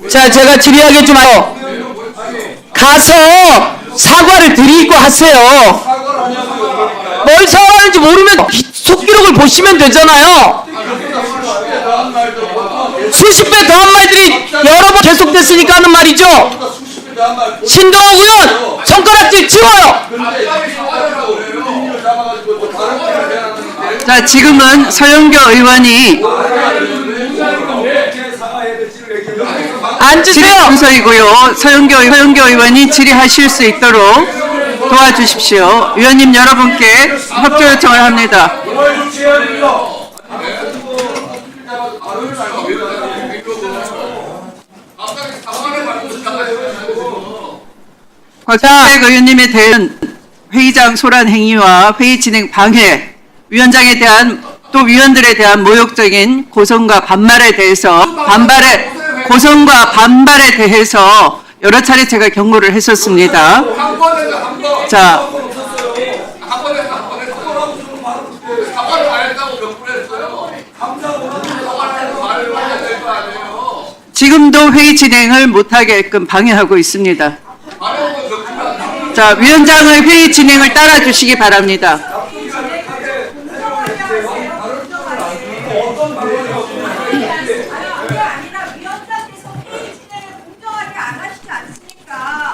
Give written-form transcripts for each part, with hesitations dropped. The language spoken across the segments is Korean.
자, 제가 질의하겠지만 가서 사과를 드리고 하세요. 뭘 사과하는지 모르면 속기록을 보시면 되잖아요. 수십 배 더한 말들이 여러 번 계속됐으니까 하는 말이죠. 신동욱 의원 손가락질 지워요. 자, 지금은 서영교 의원이 앉으세요. 순서이고요. 서영교 의원이 질의하실 수 있도록 도와주십시오. 위원님 여러분께 협조 요청을 합니다. 곽택 의원님에 대한 회의장 소란 행위와 회의 진행 방해, 위원장에 대한 또 위원들에 대한 모욕적인 고성과 반말에 대해서 여러 차례 제가 경고를 했었습니다. 자, 지금도 회의 진행을 못하게끔 방해하고 있습니다. 자, 위원장의 회의 진행을 따라주시기 바랍니다.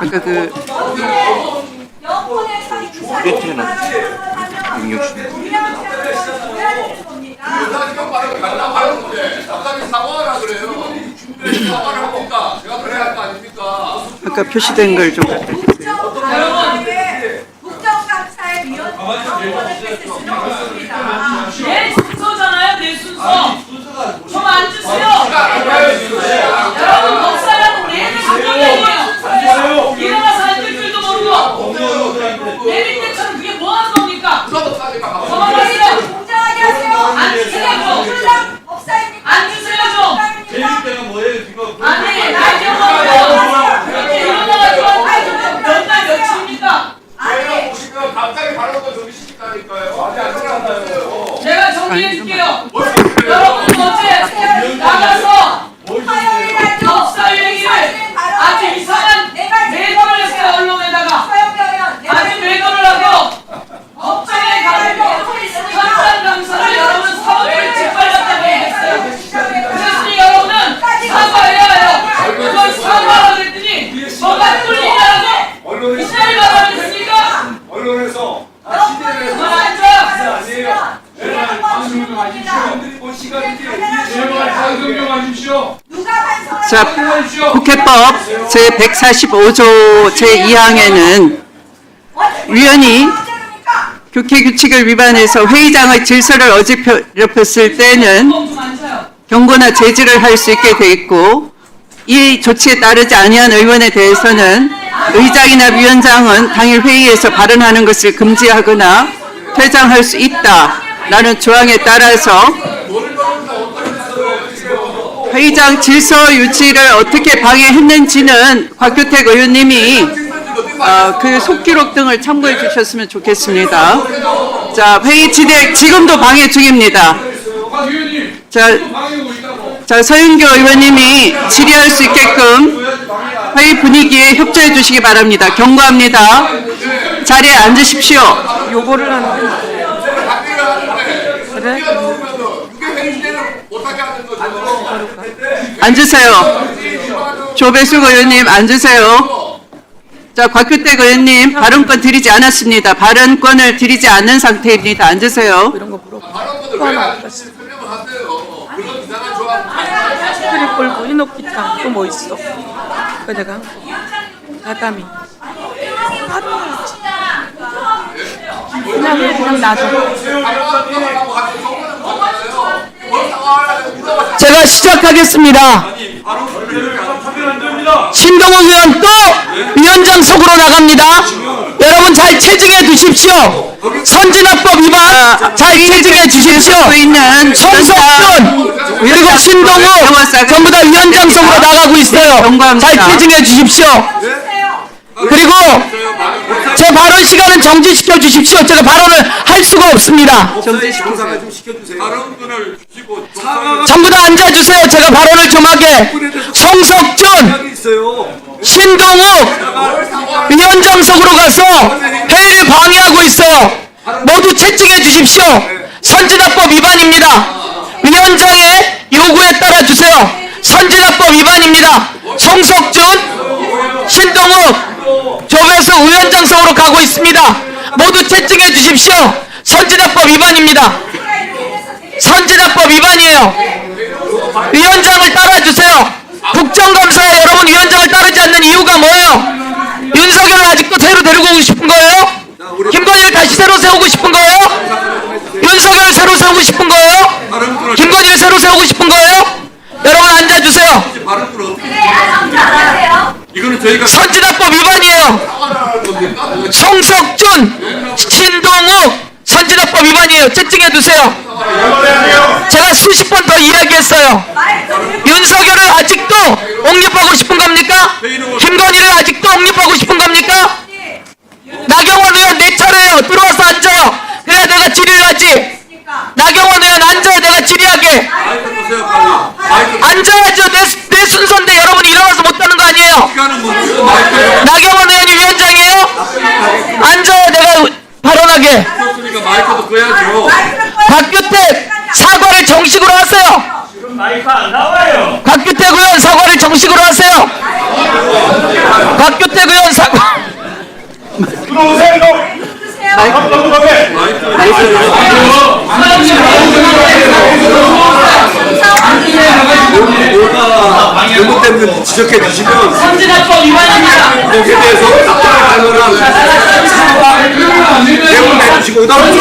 아까 그 아까 표시된 걸 좀 국정감사의 내 순서잖아요, 내 순서. 좀 앉으세요. 여러분 법사라고 내내 감정이에요. 일어나서 앉을 줄도 모르고 내릴 때처럼 그게 뭐 하는 겁니까? 그만하세요. 공정하게 하세요. 앉으세요 좀. 앉으세요 좀. 아니 날 기억하고요. 이렇게 일어나가지고 몇날 며칠입니까? 갑자기 발언도 정리시키다니까요. 제가 정리해줄게요. 여러분 어제 나가서 법사 얘기를 아주 이상한 매도를 했어요. 언론에다가 아주 매도를 하고 법정에 가고 현장 감사를 여러분 사업을 짓밟았다고 얘기했어요. 그랬으니 여러분은 사과해야 해요. 그걸 사과하라 그랬더니 뭐가 뚫리냐고 이 자리 받아냈습니까? 언론에서 자, 국회법 제145조 제2항에는 위원이 국회 규칙을 위반해서 회의장의 질서를 어지럽혔을 때는 경고나 제지를 할 수 있게 돼 있고, 이 조치에 따르지 아니한 의원에 대해서는 의장이나 위원장은 당일 회의에서 발언하는 것을 금지하거나 퇴장할 수 있다라는 조항에 따라서 회의장 질서 유지를 어떻게 방해했는지는 곽규택 의원님이 그 속기록 등을 참고해 주셨으면 좋겠습니다. 자, 회의 진행 지금도 방해 중입니다. 자, 서윤교 의원님이 질의할 수 있게끔 회의 분위기에 협조해 주시기 바랍니다. 경고합니다. 자리에 앉으십시오. 요거를 하는데. 그래? 앉으세요. 조배숙 의원님 앉으세요. 자, 곽규택 의원님 발언권 드리지 않았습니다. 발언권을 드리지 않는 상태입니다. 앉으세요. 이런 거 물어봐. 트리플 구이노키탕 또 뭐 있어? 그 내가 가다미. 그냥 놔둬. 제가 시작하겠습니다. 신동욱 의원 또 위원장석으로 나갑니다. 여러분 잘 체증해 두십시오. 선진화법 위반 잘 체증해 주십시오. 송석준 그리고 신동욱 전부 다 위원장석으로 나가고 있어요. 잘 체증해 주십시오. 그리고 제 발언 시간은 정지시켜 주십시오. 제가 발언을 할 수가 없습니다. 정지시켜주세요. 발언권을 주시고 전부 다 앉아주세요. 제가 발언을 좀 하게. 송석준, 신동욱 위원장석으로 가서 회의를 방해하고 있어요. 모두 채찍해 주십시오. 선진화법 위반입니다. 위원장의 요구에 따라 주세요. 선진화법 위반입니다. 송석준, 신동욱 조배수 위원장석으로 가고 있습니다. 모두 채찍해 주십시오. 선진화법 위반입니다. 선진화법 위반이에요. 위원장을 따라주세요. 국정감사에 여러분 위원장을 따르지 않는 이유가 뭐예요? 윤석열을 아직도 새로 데리고 오고 싶은 거예요? 김건희를 다시 새로 세우고 싶은 거예요? 윤석열을 새로 세우고 싶은 거예요? 김건희를 새로 세우고 싶은 거예요? 여러분 앉아주세요. 이거는 저희가 선진화법 위반이에요. 송석준, 신동욱 선진화법 위반이에요. 채찍해두세요. 제가 수십 번 더 이야기했어요. 윤석열을 아직도 옹립하고 싶은 겁니까? 김건희를 아직도 옹립하고 싶은 겁니까? 나경원 의원 내 차례예요. 들어와서 앉아요. 그래야 내가 질의를 하지. 나경원 의원 앉아요. 내가 질의하게. 앉아야죠. 내 순서인데 여러분이 일어나서 못하는 거 아니에요? 나경원 의원이 위원장이에요? 앉아요. 내가 발언하게. 마이크도 꺼야죠. 박규택 사과를 정식으로 하세요. 마이크 안 나와요. 박규택 의원 사과를 정식으로 하세요. 박규택 의원 사과. 들어오세요. 감독님께. 뭐가 잘못됐는지 지적해 주시면 선진화법 위반입니다. 거기에 대해서 답변을 하거나 대응해 주시고 그다음에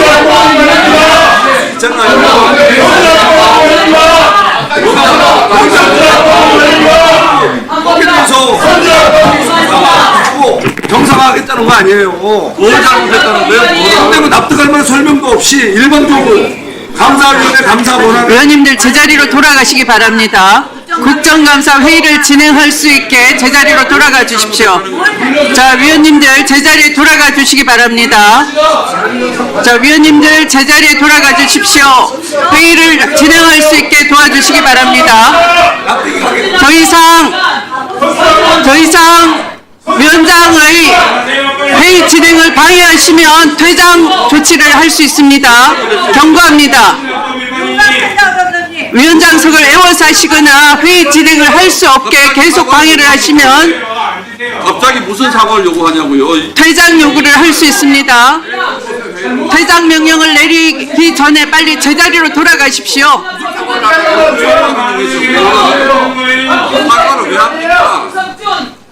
정상화하겠다는 거 아니에요. 뭘 잘못했다는 거예요? 상대는 납득할 만한 설명도 없이 일반적으로 감사위원회 감사 권한 의원님들 제자리로 돌아가시기 바랍니다. 국정감사 회의를 진행할 수 있게 제자리로 돌아가 주십시오. 자, 위원님들 제자리에 돌아가 주시기 바랍니다. 자, 위원님들 제자리에 돌아가 주십시오. 회의를 진행할 수 있게 도와주시기 바랍니다. 더 이상 위원장의 회의 진행을 방해하시면 퇴장 조치를 할 수 있습니다. 경고합니다. 위원장석을 애워사시거나 회의 진행을 할 수 없게 계속 방해를 하시면 갑자기 무슨 사과를 요구하냐고요? 퇴장 요구를 할 수 있습니다. 퇴장 명령을 내리기 전에 빨리 제자리로 돌아가십시오. 사과를 왜 합니까?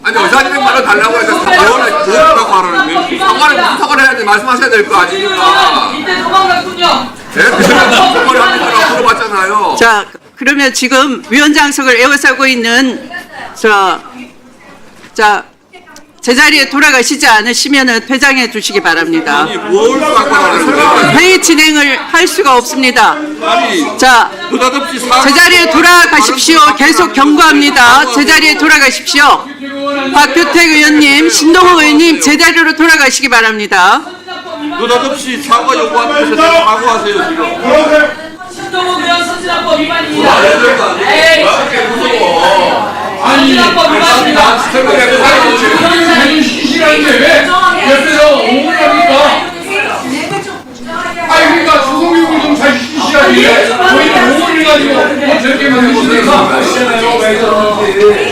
아니 의사진행 말을 달라고 해서 사과를 뭐라고 말하는 거예요? 사과를 무슨 사과를 해야지 말씀하셔야 될 거 아닙니까? 이때 도망갔군요. 네? 사과를 합니까? 물어봤잖아요. 자, 그러면 지금 위원장석을 애워싸고 있는 제자리에 돌아가시지 않으시면 퇴장해 주시기 바랍니다. 아니 뭘 사과를 설명을 회의 진행을 할 수가 없습니다. 자, 느닷없이 사과 제자리에 돌아가십시오. 계속 경고합니다. 제자리에 돌아가십시오. 박규택 의원님, 신동욱 의원님 제자리로 돌아가시기 바랍니다. 느닷없이 사과 요구하는 것에 사과하세요 지금. 신동욱 의원 선진화법 위반입니다. 에이, 선진화법 위반입니다. 시시한데 왜 옆에서 옹을 합니까? 아니 그러니까 소송력을 좀 잘 시시하게 저희가 옹을 해가지고 뭐 저렇게만 해보세요.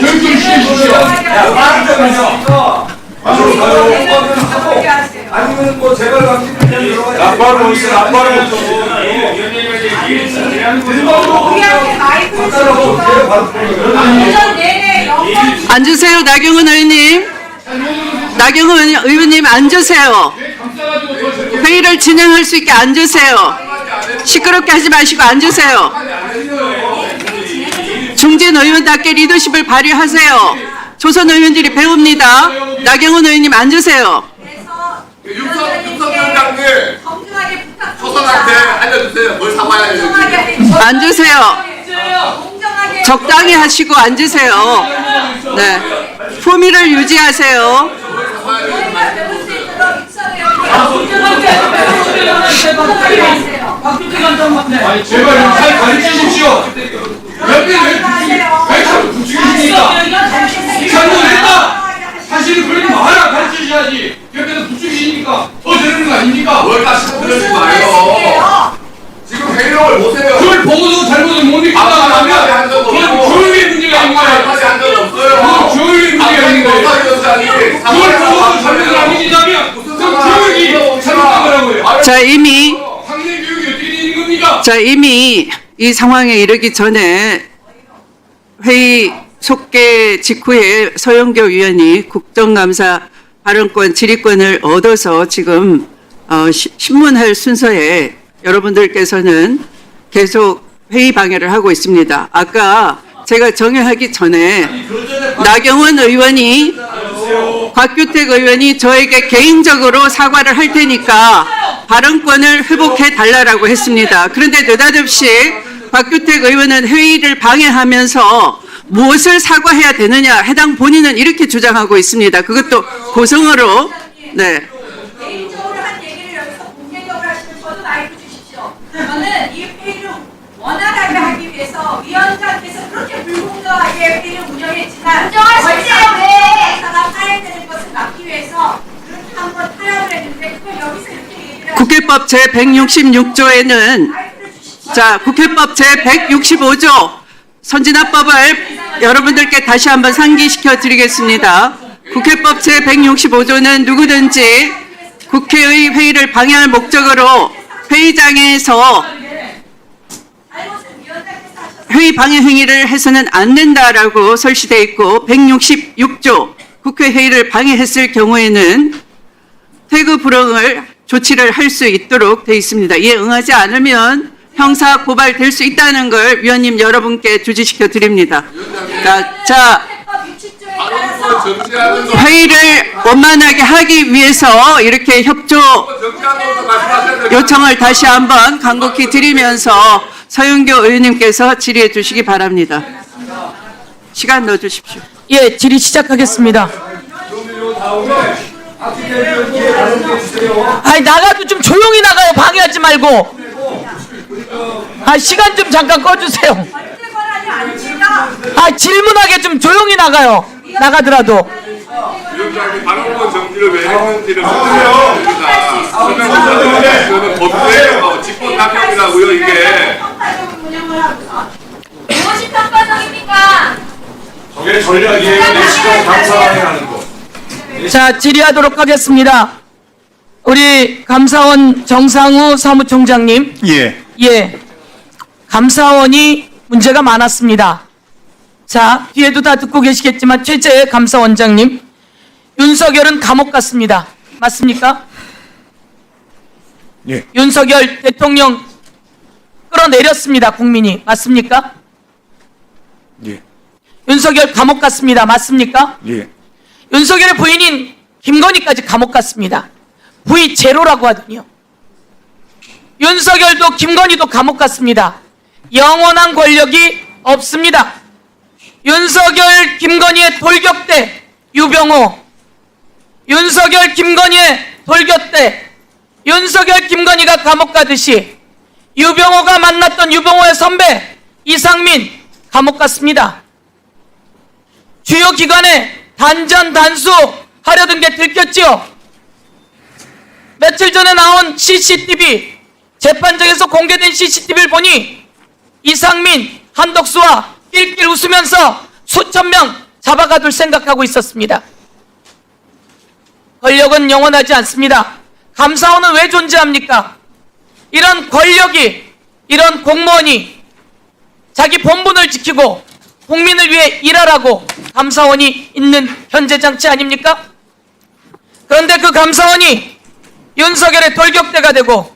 교육 좀 시키십시오. 아니면 뭐 제발 감독님 아빠를 못 쓰는 아빠를 못 쓰고 우리한테 마이크를 주고 운전 내내 영상 앉으세요, 나경원 의원님. 나경원 의원님 앉으세요. 회의를 진행할 수 있게 앉으세요. 시끄럽게 하지 마시고 앉으세요. 중진 의원답게 리더십을 발휘하세요. 조선 의원들이 배웁니다. 나경원 의원님 앉으세요. 윤석열장님 정중하게 부탁드립니다. 조선한테 알려주세요. 뭘 사과해야 되는지. 앉으세요. 공정하게 적당히 하시고 앉으세요. 네. 품위를 유지하세요. 저희가 배울 수 있도록 입사를 해주세요. 공정하게 하세요. 박규태 간장인데. 아니 제발 좀 잘 가르치십시오. 여기는 왜 자꾸 부추기십니까? 잘못했다. 사실은 그러지 마라 가르치셔야지. 옆에서 부추기시니까 더 되는 거 아닙니까? 뭘 다시 들으지 마요. 지금 회의록을 보세요. 그걸 보고도 잘못을 못 느낀다 하면 그건 교육의 문제가 아닌 거예요. 한마디 한 적은 없어요. 그건 교육의 문제가 아닌 거예요. 그걸 보고도 잘못을 안 느낀다면 그건 교육이 잘못한 거라고요. 자, 이미 학내 교육이 어떻게 되는 겁니까? 자, 이미 이 상황에 이르기 전에 회의 속개 직후에 서영교 위원이 국정감사 발언권, 질의권을 얻어서 지금 신문할 순서에 여러분들께서는 계속 회의 방해를 하고 있습니다. 아까 제가 정회하기 전에 나경원 의원이 곽규택 의원이 저에게 개인적으로 사과를 할 테니까 발언권을 회복해 달라고 했습니다. 그런데 느닷없이 곽규택 의원은 회의를 방해하면서 무엇을 사과해야 되느냐 해당 본인은 이렇게 주장하고 있습니다. 그것도 고성어로. 네. 개인적으로 한 얘기를 여기서 공개적으로 하시면 저도 마이크 주십시오. 저는 이 회의를 원활하게 하기 위해서 위원장께서 그렇게 불공정하게 회의를 운영했지만 운영하시세요, 왜? 사가 타협되는 것을 막기 위해서 그렇게 한번 타협을 했는데 그걸 여기서 이렇게 얘기를 국회법 제166조에는 마이크를 주십시오. 자, 국회법 제165조 선진화법을 여러분들께 다시 한번 상기시켜 드리겠습니다. 국회법 제165조는 누구든지 국회의 회의를 방해할 목적으로 회의장에서 잘못은 위원장께서 하셨습니다. 회의 방해 행위를 해서는 안 된다라고 설치되어 있고 166조 국회 회의를 방해했을 경우에는 퇴거 불응을 조치를 할 수 있도록 되어 있습니다. 이에 응하지 않으면 형사 고발될 수 있다는 걸 위원님 여러분께 주지시켜 드립니다. 자, 국회법 60조에 따라서 정지하는 거. 회의를 원만하게 하기 위해서 이렇게 협조 정지하는 거 말씀하셔야 돼요. 요청을 다시 한번 간곡히 드리면서 서영교 의원님께서 질의해 주시기 바랍니다. 시간 넣어 주십시오. 예, 질의 시작하겠습니다. 아니, 나가도 좀 조용히 나가요. 방해하지 말고. 아, 시간 좀 잠깐 꺼주세요. 절대 권한이 아닙니다. 아, 질문하게 좀 조용히 나가요. 나가더라도. 위원장님 발언권 정지를 왜 했는지를 설명드립니다. 설명드리면 이거는 법대로 직권남용이라고요 이게. 평가적인 운영을 하고서 무엇이 평가적입니까? 저게 전략이에요. 내시경 감사하는 거. 자, 질의하도록 하겠습니다. 우리 감사원 정상우 사무총장님. 예. 예. 감사원이 문제가 많았습니다. 자, 뒤에도 다 듣고 계시겠지만 최재 감사원장님, 윤석열은 감옥 갔습니다. 맞습니까? 예. 윤석열 대통령 끌어내렸습니다. 국민이. 맞습니까? 예. 윤석열 감옥 갔습니다. 맞습니까? 예. 윤석열의 부인인 김건희까지 감옥 갔습니다. 부의 제로라고 하더니요. 윤석열도 김건희도 감옥 갔습니다. 영원한 권력이 없습니다. 윤석열 김건희의 돌격대 유병호, 윤석열 김건희의 돌격대, 윤석열 김건희가 감옥 가듯이 유병호가 만났던 유병호의 선배 이상민 감옥 갔습니다. 주요 기관에 단전 단수 하려던 게 들켰지요. 며칠 전에 나온 CCTV, 재판정에서 공개된 CCTV를 보니 이상민, 한덕수와 낄낄 웃으면서 수천 명 잡아가둘 생각하고 있었습니다. 권력은 영원하지 않습니다. 감사원은 왜 존재합니까? 이런 권력이, 이런 공무원이 자기 본분을 지키고 국민을 위해 일하라고 감사원이 있는 현재 장치 아닙니까? 그런데 그 감사원이 윤석열의 돌격대가 되고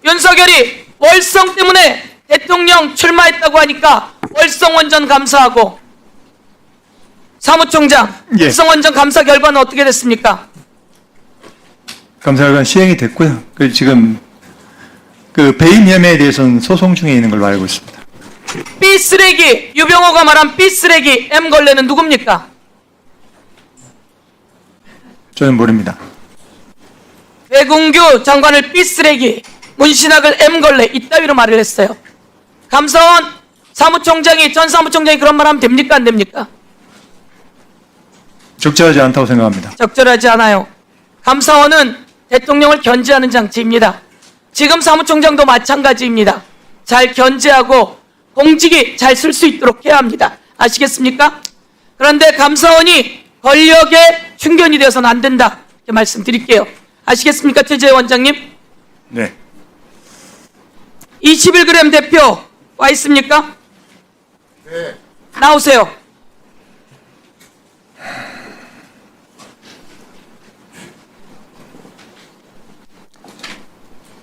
윤석열이 월성 때문에 대통령 출마했다고 하니까 월성 원전 감사하고 사무총장, 예. 월성 원전 감사 결과는 어떻게 됐습니까? 감사 결과는 시행이 됐고요. 그 지금 그 배임 혐의에 대해서는 소송 중에 있는 걸로 알고 있습니다. B쓰레기, 유병호가 말한 B쓰레기 M걸레는 누굽니까? 저는 모릅니다. 배궁규 장관을 B쓰레기, 문신학을 M걸레 이따위로 말을 했어요. 감사원 사무총장이 전 사무총장이 그런 말 하면 됩니까 안 됩니까? 적절하지 않다고 생각합니다. 적절하지 않아요. 감사원은 대통령을 견제하는 장치입니다. 지금 사무총장도 마찬가지입니다. 잘 견제하고 공직이 잘 쓸 수 있도록 해야 합니다. 아시겠습니까? 그런데 감사원이 권력의 충견이 되어서는 안 된다. 이렇게 말씀드릴게요. 아시겠습니까? 최재해 원장님? 네. 21g 대표 와 있습니까? 네. 나오세요.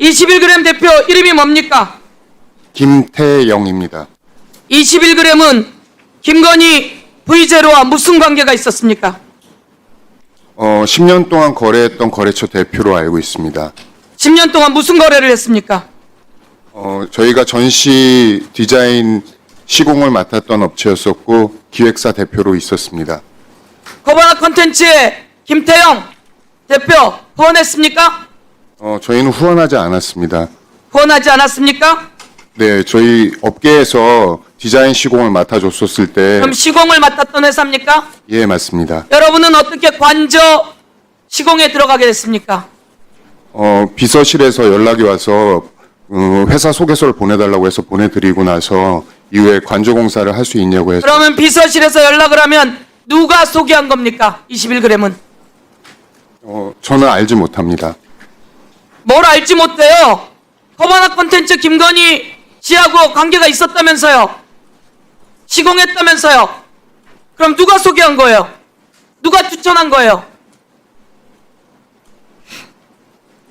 (21g) 대표 이름이 뭡니까? 김태영입니다. 21g은 김건희 V제로와 무슨 관계가 있었습니까? 10년 동안 거래했던 거래처 대표로 알고 있습니다. 10년 동안 무슨 거래를 했습니까? 저희가 전시 디자인 시공을 맡았던 업체였었고 기획사 대표로 있었습니다. 코바나 콘텐츠의 김태영 대표 후원했습니까? 저희는 후원하지 않았습니다. 후원하지 않았습니까? 네, 저희 업계에서 디자인 시공을 맡아줬었을 때, 그럼 시공을 맡았던 회사입니까? 예, 맞습니다. 여러분은 어떻게 관저 시공에 들어가게 됐습니까? 비서실에서 연락이 와서 회사 소개서를 보내달라고 해서 보내드리고 나서 이후에 관저공사를 할 수 있냐고 해서 그러면 비서실에서 연락을 하면 누가 소개한 겁니까? 21g은 저는 알지 못합니다. 뭘 알지 못해요? 코바나 콘텐츠 김건희 씨하고 관계가 있었다면서요? 시공했다면서요? 그럼 누가 소개한 거예요? 누가 추천한 거예요?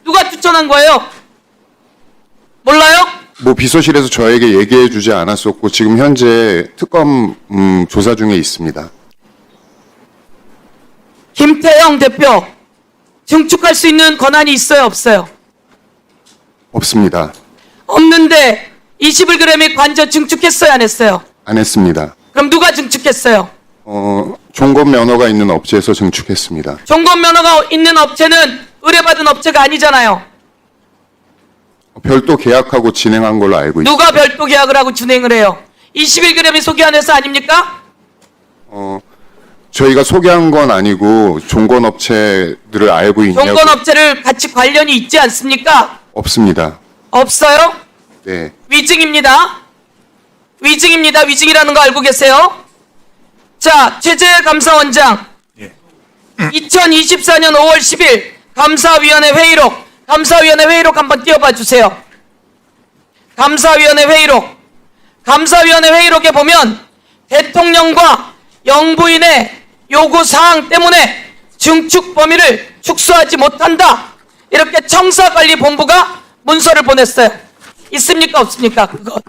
누가 추천한 거예요? 몰라요? 뭐 비서실에서 저에게 얘기해주지 않았었고 지금 현재 특검 조사 중에 있습니다. 김태형 대표 증축할 수 있는 권한이 있어요 없어요? 없습니다. 없는데 21g이 관저 증축했어요 안 했어요? 안 했습니다. 그럼 누가 증축했어요? 종건 면허가 있는 업체에서 증축했습니다. 종건 면허가 있는 업체는 의뢰받은 업체가 아니잖아요. 별도 계약하고 진행한 걸로 알고 있습니다. 누가 별도 계약을 하고 진행을 해요? 21g이 소개한 회사 아닙니까? 저희가 소개한 건 아니고 종건 업체들을 알고 있냐고. 종건 업체를 같이 관련이 있지 않습니까? 없습니다. 없어요? 네. 위증입니다. 위증입니다. 위증이라는 거 알고 계세요? 자, 최재해 감사원장. 예. 2024년 5월 10일 감사위원회 회의록. 감사위원회 회의록 한번 띄워봐 주세요. 감사위원회 회의록. 감사위원회 회의록에 보면 대통령과 영부인의 요구 사항 때문에 증축 범위를 축소하지 못한다. 이렇게 청사관리본부가 문서를 보냈어요. 있습니까? 없습니까? 그거.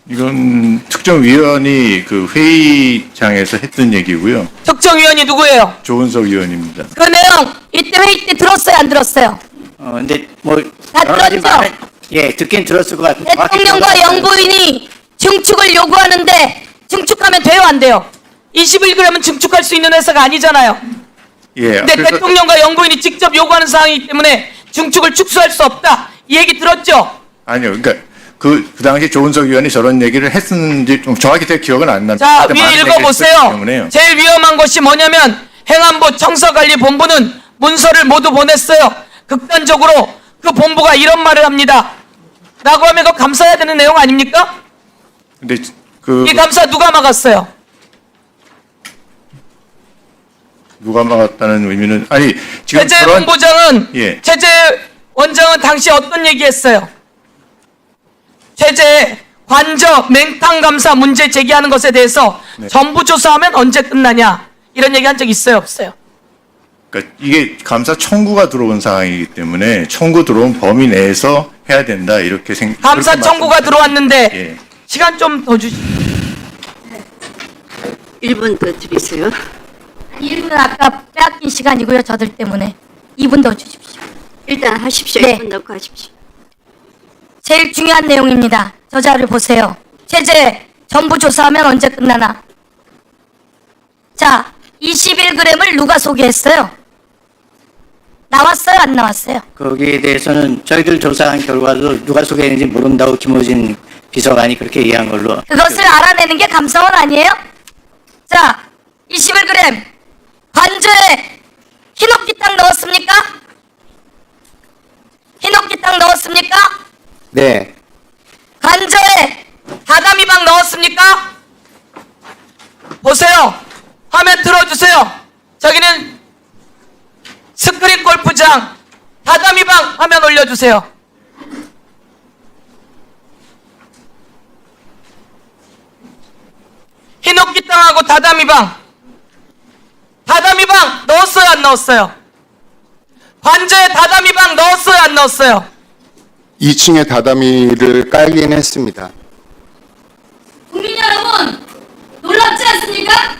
이건 특정위원이 그 회의장에서 했던 얘기고요. 특정위원이 누구예요? 조은석 위원입니다. 그 내용 이때 회의 때 들었어요 안 들었어요? 근데 뭐 다 여러 가지 들었죠? 말은- 예, 듣긴 들었을 것 같아요. 대통령과 영부인이 증축을 요구하는데 증축하면 돼요 안 돼요? 21g은 증축할 수 있는 회사가 아니잖아요. 예. 근데 대통령과 영부인이 직접 요구하는 사항이기 때문에 증축을 축소할 수 없다. 이 얘기 들었죠? 아니요. 그러니까 그 당시 조은석 위원이 저런 얘기를 했었는지 좀 정확히 제 기억은 안 납니다. 자, 그때 위에 많은 얘기를 했었기 읽어보세요. 때문에요. 제일 위험한 것이 뭐냐면 행안부 청사관리본부는 문서를 모두 보냈어요. 극단적으로 그 본부가 이런 말을 합니다. 라고 하면 그거 감사해야 되는 내용 아닙니까? 근데 그 이 감사 누가 막았어요? 누가 막았다는 의미는 아니 지금 최재 그런 본부장은 예. 최재 원장은 당시 어떤 얘기했어요? 최재 관저 맹탕 감사 문제 제기하는 것에 대해서 네. 전부 조사하면 언제 끝나냐 이런 얘기 한 적 있어요 없어요? 그러니까 이게 감사 청구가 들어온 상황이기 때문에 청구 들어온 범위 내에서 해야 된다 이렇게 감사 그렇게 청구가 말씀드립니다. 들어왔는데 예. 시간 좀 더 주시. 1분 더 드리세요. 1분은 아까 빼앗긴 시간이고요 저들 때문에 2분 더 주십시오. 일단 하십시오. 네. 1분 넣고 하십시오. 제일 중요한 내용입니다. 저 자료를 보세요. 최재 전부 조사하면 언제 끝나나? 자, 21g을 누가 소개했어요? 나왔어요? 안 나왔어요? 거기에 대해서는 저희들 조사한 결과도 누가 소개했는지 모른다고 김호진 비서관이 그렇게 얘기한 걸로. 그것을 알아내는 게 감사원 아니에요? 자, 21g 관저에 흰옥기탕 넣었습니까? 흰옥기탕 넣었습니까? 네. 관저에 다다미방 넣었습니까? 보세요. 화면 틀어주세요. 저기는 스크린 골프장 다다미방 화면 올려주세요. 흰옥기 땅하고 다다미방 넣었어요 안 넣었어요? 관저에 다다미방 넣었어요 안 넣었어요? 2층에 다다미를 깔긴 했습니다. 국민 여러분 놀랍지 않습니까?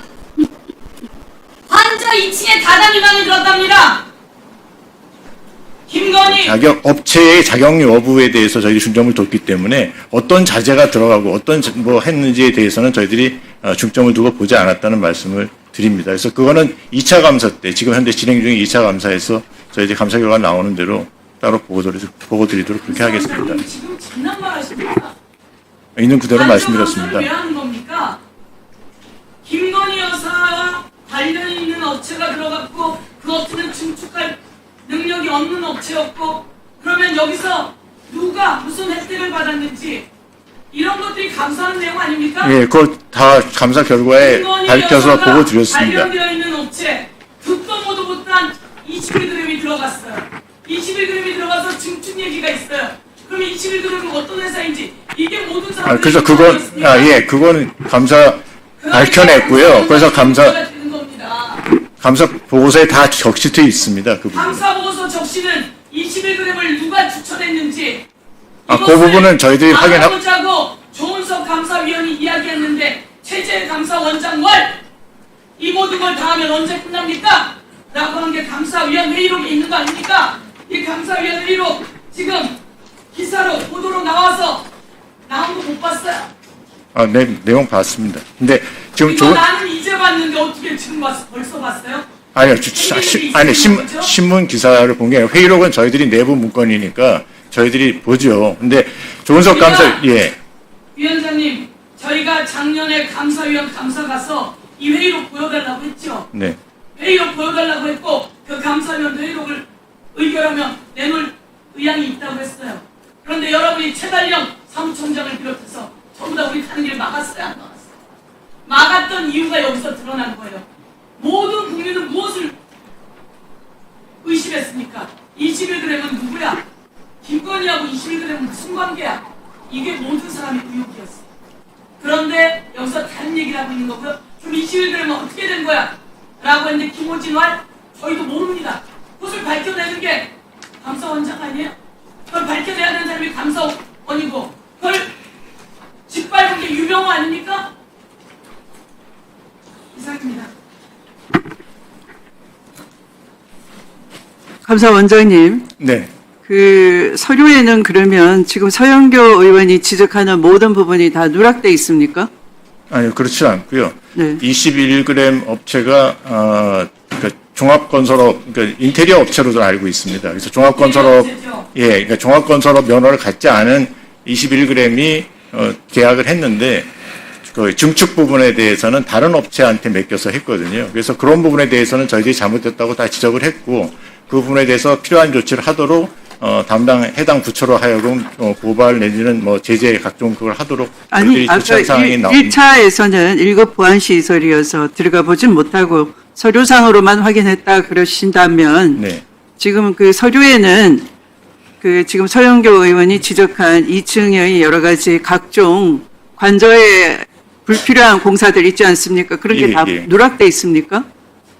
관저 2층에 다다미방이 들었답니다. 김건희 업체의 자격 여부에 대해서 저희들이 중점을 뒀기 때문에 어떤 자재가 들어가고 어떤 뭐 했는지에 대해서는 저희들이 중점을 두고 보지 않았다는 말씀을 드립니다. 그래서 그거는 2차 감사 때 지금 현재 진행 중인 2차 감사에서 저희들이 감사 결과 나오는 대로 따로 보고 드리도록 그렇게 하겠습니다. 지금 장난만 하십니까? 있는 그대로 말씀드렸습니다. 왜 하는 겁니까? 김건희 여사와 관련 있는 업체가 들어갔고 그 업체는 증축할 능력이 없는 업체였고 그러면 여기서 누가 무슨 혜택을 받았는지 이런 것들이 감사하는 내용 아닙니까? 예, 그걸 다 감사 결과에 밝혀서 보고 드렸습니다. 관련되어 있는 업체 듣도 모두 못한 21g이 들어갔어요. 21g이 들어가서 증축 얘기가 있어요. 그럼 21g은 어떤 회사인지 이게 모든 사람들이 그래서 그거는 감사 밝혀냈고요. 그래서 감사 보고서에 다 적시돼 있습니다. 그 부분. 감사 보고서 적시는 21g을 누가 추천했는지 그 부분은 저희들이 확인하고 알아보자고 조은석 감사위원이 이야기했는데 최재 감사원장과 이 모든 걸 다 하면 언제 끝납니까? 라고 하는 게 감사위원 회의록에 있는 거 아닙니까? 이 감사위원 회의록 지금 기사로 보도로 나와서 나온 거 못 봤어요? 네, 내용 봤습니다. 근데 지금 이거 나는 이제 봤는데 어떻게 지금 벌써 봤어요? 아니요, 신문 기사를 본 게 아니라 회의록은 저희들이 내부 문건이니까 저희들이 보죠. 근데 조은석 감사 위원장님, 저희가 작년에 감사위원 감사 가서 이 회의록 보여달라고 했죠. 네. 회의록 보여달라고 했고 그 감사위원 회의록을 의결하면 내놓을 의향이 있다고 했어요. 그런데 여러분이 최달령 사무총장을 비롯해서 전부 다 우리 가는 길 막았어요, 안 막았어요? 막았던 이유가 여기서 드러난 거예요. 모든 국민은 무엇을 의심했습니까? 21g은 누구야? 김건희하고 21g은 무슨 관계야? 이게 모든 사람의 의혹이었어요. 그런데 여기서 다른 얘기를 하고 있는 거고요. 그럼 21g은 어떻게 된 거야? 라고 했는데 김호진왈 저희도 모릅니다. 그것을 밝혀내는 게 감사원장 아니에요? 그걸 밝혀내야 되는 사람이 감사원이고 그걸 짓밟은 게 유병호 아닙니까? 이상입니다. 감사원장님, 네. 그 서류에는 그러면 지금 서영교 의원이 지적하는 모든 부분이 다 누락돼 있습니까? 아니요, 그렇지 않고요. 네. 21g 업체가 그러니까 종합건설업, 그러니까 인테리어 업체로도 알고 있습니다. 그래서 종합건설업, 그러니까 종합건설업 면허를 갖지 않은 21g이 계약을 했는데 그 증축 부분에 대해서는 다른 업체한테 맡겨서 했거든요. 그래서 그런 부분에 대해서는 저희들이 잘못됐다고 다 지적을 했고 그 부분에 대해서 필요한 조치를 하도록 해당 부처로 하여금 고발 내지는 뭐 제재 각종 그걸 하도록 아니, 아까 조치한 사항이 나옵니다. 1차에서는 1급 보안시설이어서 들어가 보진 못하고 서류상으로만 확인했다 그러신다면 네. 지금 그 서류에는 그 지금 서영교 의원이 지적한 2층의 여러 가지 각종 관저에 불필요한 공사들 있지 않습니까? 그런 게 다 누락돼 있습니까?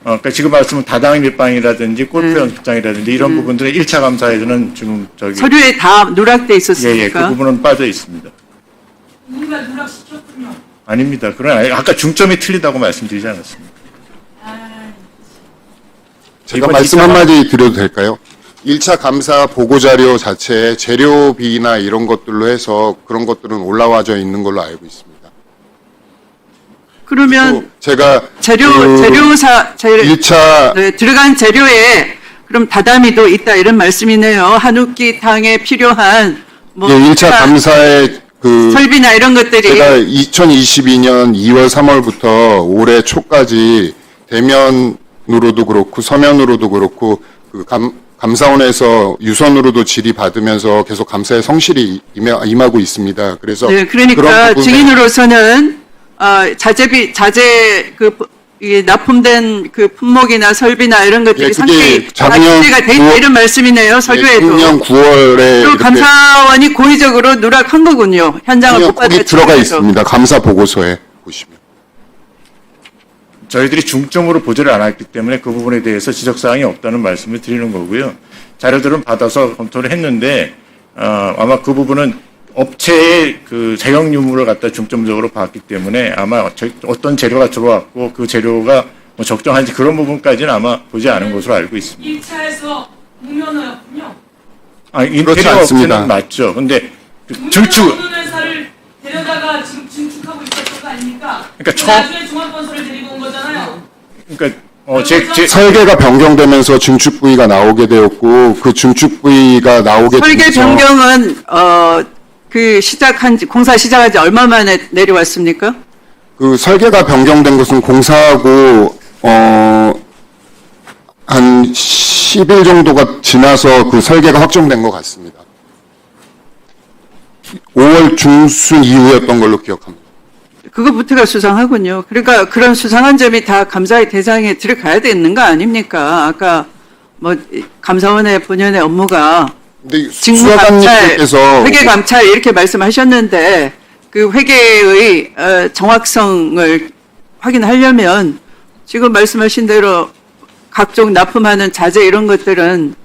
그러니까 지금 말씀은 다당 밀방이라든지 골프 연습장이라든지 이런 부분들은 1차 감사에서는 지금 서류에 다 누락돼 있었습니까? 그 부분은 빠져 있습니다. 누가 누락시켰군요. 아닙니다. 그건 아까 중점이 틀리다고 말씀드리지 않았습니다. 제가 말씀 한마디 드려도 될까요? 1차 감사 보고자료 자체에 재료비나 이런 것들로 해서 그런 것들은 올라와져 있는 걸로 알고 있습니다. 그러면 제가 재료사 1차 네, 들어간 재료에 그럼 다다미도 있다 이런 말씀이네요. 한우끼 탕에 필요한 뭐 예, 1차 감사에 그 설비나 이런 것들이 제가 2022년 2월 3월부터 올해 초까지 대면으로도 그렇고 서면으로도 그렇고 그 감사원에서 유선으로도 질의받으면서 계속 감사에 성실히 임하고 있습니다. 그래서 네, 그러니까 그런 부분에 증인으로서는 자재 이게 납품된 그 품목이나 설비나 이런 것들이 예, 그게 상당히 다 작년 준비가 돼 있다 9월 이런 말씀이네요. 서류에도. 작년 9월에 또 감사원이 고의적으로 누락한 거군요. 현장을 못 거기 받아 들어가 있습니다. 감사 보고서에 보시면. 저희들이 중점으로 보지를 않았기 때문에 그 부분에 대해서 지적사항이 없다는 말씀을 드리는 거고요. 자료들은 받아서 검토를 했는데 아마 그 부분은 업체의 그 자격 유무를 갖다 중점적으로 봤기 때문에 아마 어떤 재료가 들어왔고 그 재료가 뭐 적정한지 그런 부분까지는 아마 보지 않은 것으로 알고 있습니다. 1차에서 무면허였군요. 그렇지 인테리어 않습니다. 업체는 맞죠. 근데 그 무면허 증축 없는 회사를 데려다가 지금 증축하고 있었던 거 아닙니까? 그러니까 나중에 종합건설을 데리고 온 거잖아요. 그러니까 설계가 변경되면서 증축 부위가 나오게 되었고 그 증축 부위가 나오게 설계 되면서 변경은 공사 시작한 지 얼마 만에 내려왔습니까? 그 설계가 변경된 것은 공사하고 한 10일 정도가 지나서 그 설계가 확정된 것 같습니다. 5월 중순 이후였던 걸로 기억합니다. 그거부터가 수상하군요. 그러니까 그런 수상한 점이 다 감사의 대상에 들어가야 되는 거 아닙니까? 아까 뭐 감사원의 본연의 업무가 근데 직무 감찰, 수사관님께서 회계 감찰 이렇게 말씀하셨는데 그 회계의 정확성을 확인하려면 지금 말씀하신 대로 각종 납품하는 자재 이런 것들은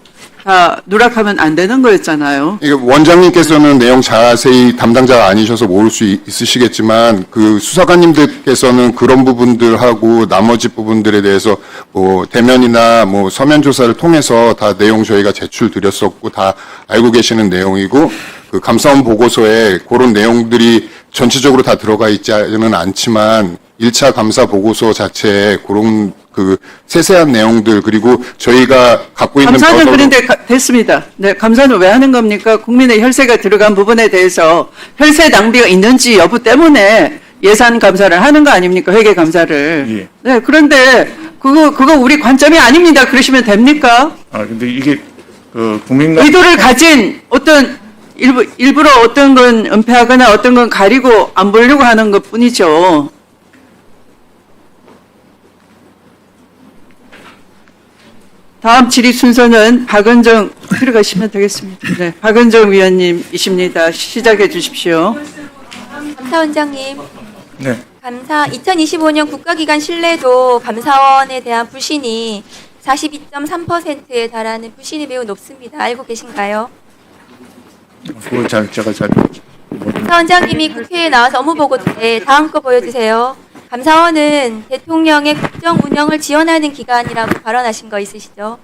다 누락하면 안 되는 거였잖아요. 이게 원장님께서는 내용 자세히 담당자가 아니셔서 모를 수 있으시겠지만 그 수사관님들께서는 그런 부분들하고 나머지 부분들에 대해서 뭐 대면이나 뭐 서면 조사를 통해서 다 내용 저희가 제출 드렸었고 다 알고 계시는 내용이고 그 감사원 보고서에 그런 내용들이 전체적으로 다 들어가 있지는 않지만 1차 감사 보고서 자체에 그런 그 세세한 내용들 그리고 저희가 갖고 있는 감사는 벼더로- 그런데 됐습니다. 네, 감사는 왜 하는 겁니까? 국민의 혈세가 들어간 부분에 대해서 혈세 낭비가 있는지 여부 때문에 예산 감사를 하는 거 아닙니까? 회계 감사를. 예. 네, 그런데 그거 우리 관점이 아닙니다. 그러시면 됩니까? 근데 이게 그 국민과 의도를 가진 어떤 일부러 어떤 건 은폐하거나 어떤 건 가리고 안 보려고 하는 것 뿐이죠. 다음 질의 순서는 박은정 들어가시면 되겠습니다. 네, 박은정 위원님이십니다. 시작해 주십시오. 감사원장님, 네. 2025년 국가기관 신뢰도 감사원에 대한 불신이 42.3%에 달하는 불신이 매우 높습니다. 알고 계신가요? 그걸 제가 잘 감사원장님이 국회에 나와서 업무보고 때 다음 거 보여주세요. 감사원은 대통령의 국정 운영을 지원하는 기관이라고 발언하신 거 있으시죠?